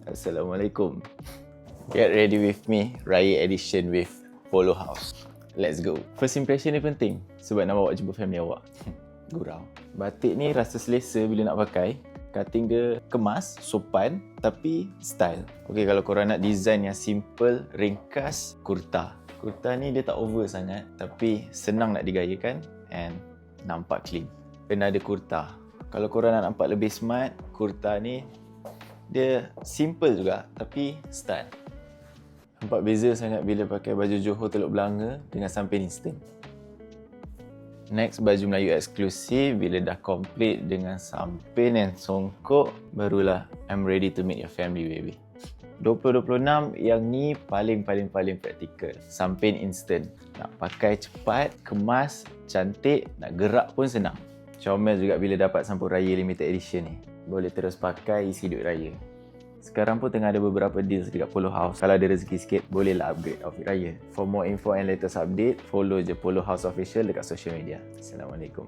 Assalamualaikum. Get ready with me, Raya Edition with Polo House. Let's go. First impression ni penting sebab nak bawa jumpa family awak. Gurau. Batik ni rasa selesa bila nak pakai. Cutting dia kemas, sopan tapi style. Okay, kalau korang nak design yang simple, ringkas, kurta. Kurta ni dia tak over sangat tapi senang nak digayakan and nampak clean. Kena ada kurta. Kalau korang nak nampak lebih smart, kurta ni dia simple juga tapi style. Nampak beza sangat bila pakai baju Johor Teluk Belanga dengan samping instant. Next, baju Melayu eksklusif. Bila dah complete dengan samping dan songkok, barulah I'm ready to meet your family, baby. 2026 yang ni paling praktikal. Samping instant. Nak pakai cepat, kemas, cantik, nak gerak pun senang. Comel juga bila dapat sampul raya limited edition ni. Boleh terus pakai isi duit raya. Sekarang pun tengah ada beberapa deals dekat Polo House. Kalau ada rezeki sikit, bolehlah upgrade outfit raya. For more info and latest update, follow je Polo House Official dekat social media. Assalamualaikum.